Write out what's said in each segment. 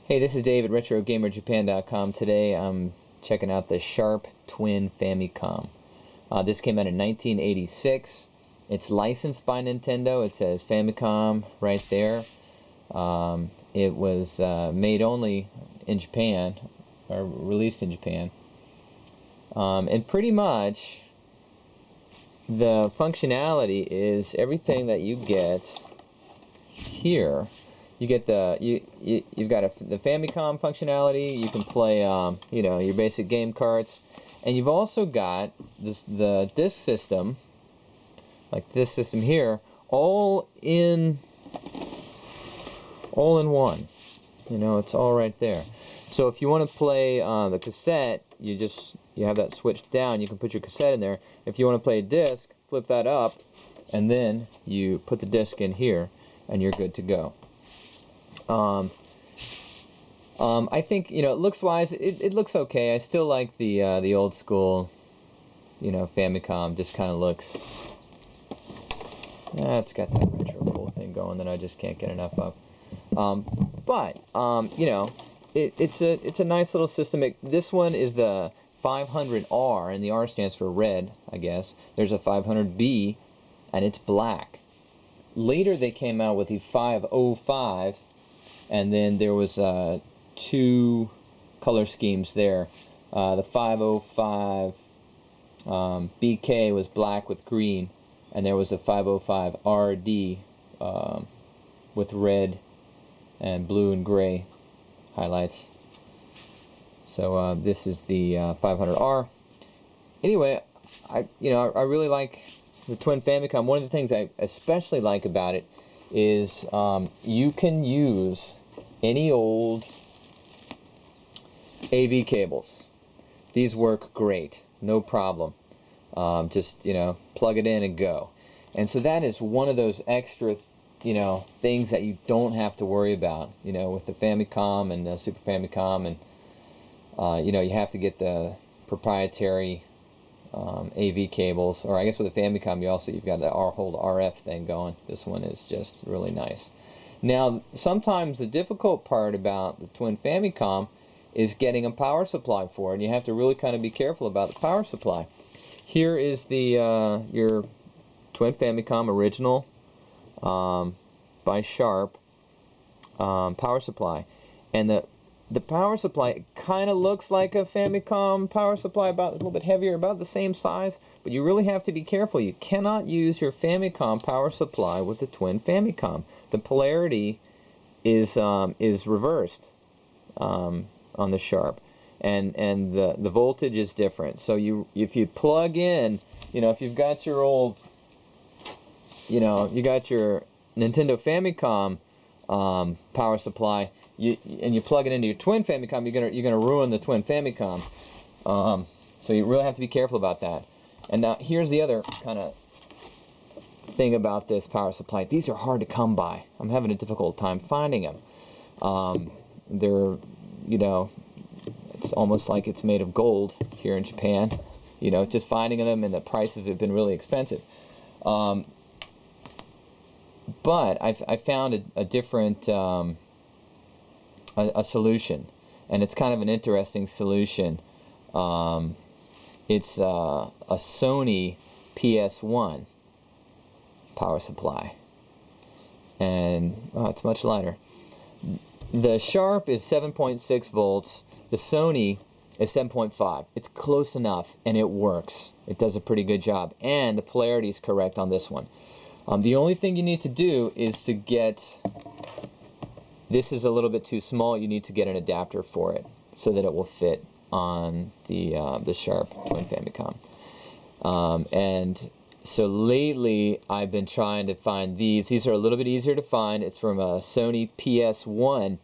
Hey, this is Dave at RetroGamerJapan.com. Today I'm checking out the Sharp Twin Famicom. This came out in 1986. It's licensed by Nintendo. It says Famicom right there. It was made only in Japan, or released in Japan. And pretty much the functionality is everything that you get here. You get you've got the Famicom functionality. You can play your basic game carts, and you've also got the disk system, like this system here, all in one. It's all right there. So if you want to play the cassette, you have that switched down. You can put your cassette in there. If you want to play a disc, flip that up, and then you put the disc in here, and you're good to go. I think looks wise, it looks okay. I still like the old school, Famicom. Just kind of looks. Yeah, it's got that retro cool thing going that I just can't get enough of. It's a nice little system. This one is the 500R, and the R stands for red, I guess. There's a 500B, and it's black. Later they came out with the 505. And then there was two color schemes there. The 505 BK was black with green, and there was a 505 RD with red and blue and gray highlights. So this is the 500R. Anyway, I really like the Twin Famicom. One of the things I especially like about it is you can use any old AV cables. These work great, no problem. Just plug it in and go. And so that is one of those extra things that you don't have to worry about with the Famicom and the Super Famicom, and you have to get the proprietary AV cables, or I guess with the Famicom you've got the whole RF thing going. This one is just really nice. Now sometimes the difficult part about the Twin Famicom is getting a power supply for it, and you have to really kind of be careful about the power supply. Here is the your Twin Famicom original by Sharp power supply, and the power supply kind of looks like a Famicom power supply, about a little bit heavier, about the same size, but you really have to be careful. You cannot use your Famicom power supply with the Twin Famicom. The polarity is reversed on the Sharp, and the voltage is different. So if you plug in, if you've got your old, you got your Nintendo Famicom power supply, and you plug it into your Twin Famicom, you're gonna ruin the Twin Famicom. So you really have to be careful about that. And now here's the other kind of thing about this power supply. These are hard to come by. I'm having a difficult time finding them. They're it's almost like it's made of gold here in Japan. Just finding them, and the prices have been really expensive. But I found a different a solution, and it's kind of an interesting solution. It's a Sony PS1 power supply, and it's much lighter. The Sharp is 7.6 volts. The Sony is 7.5. It's close enough, and it works. It does a pretty good job, and the polarity is correct on this one. The only thing you need to do is to get, this is a little bit too small, you need to get an adapter for it so that it will fit on the Sharp Twin Famicom. And so lately I've been trying to find these. These are a little bit easier to find. It's from a Sony PS1,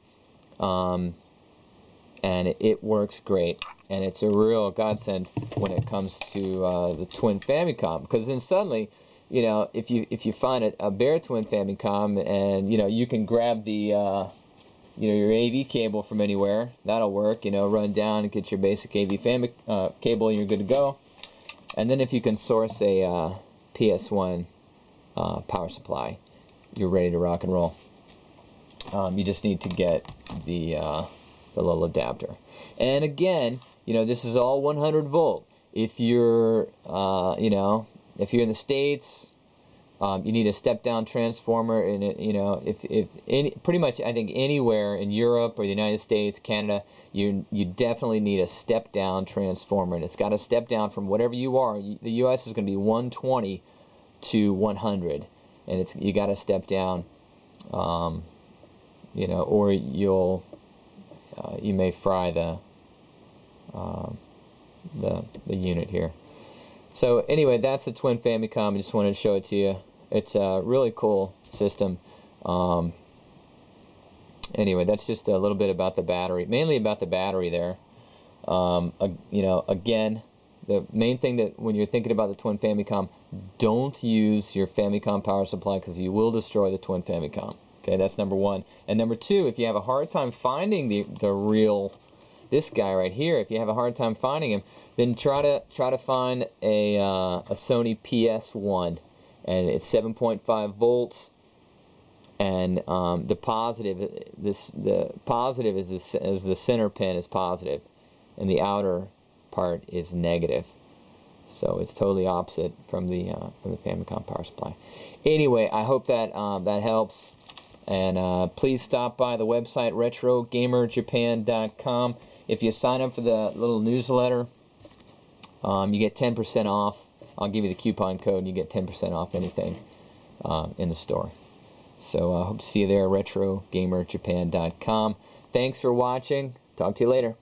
and it works great. And it's a real godsend when it comes to the Twin Famicom, because then suddenly, if you find a bare Twin Famicom, and you can grab the your AV cable from anywhere, that'll work. Run down and get your basic AV cable, and you're good to go. And then if you can source a PS1 power supply, you're ready to rock and roll. You just need to get the little adapter. And again, this is all 100 volt. If you're, if you're in the States, you need a step-down transformer, and pretty much I think anywhere in Europe or the United States, Canada, you definitely need a step-down transformer, and it's got to step down from whatever you are. The U.S. is going to be 120 to 100, and you got to step down, or you may fry the unit here. So anyway, that's the Twin Famicom. I just wanted to show it to you. It's a really cool system. Anyway, that's just a little bit about the battery, mainly about the battery there. Again, the main thing that when you're thinking about the Twin Famicom, don't use your Famicom power supply, because you will destroy the Twin Famicom. Okay, that's number one. And number two, if you have a hard time finding this guy right here, if you have a hard time finding him, then try to find a Sony PS1, and it's 7.5 volts, and the positive is the center pin is positive, and the outer part is negative. So it's totally opposite from the Famicom power supply. Anyway, I hope that that helps, and please stop by the website retrogamerjapan.com. If you sign up for the little newsletter, you get 10% off. I'll give you the coupon code, and you get 10% off anything in the store. So I hope to see you there, retrogamerjapan.com. Thanks for watching. Talk to you later.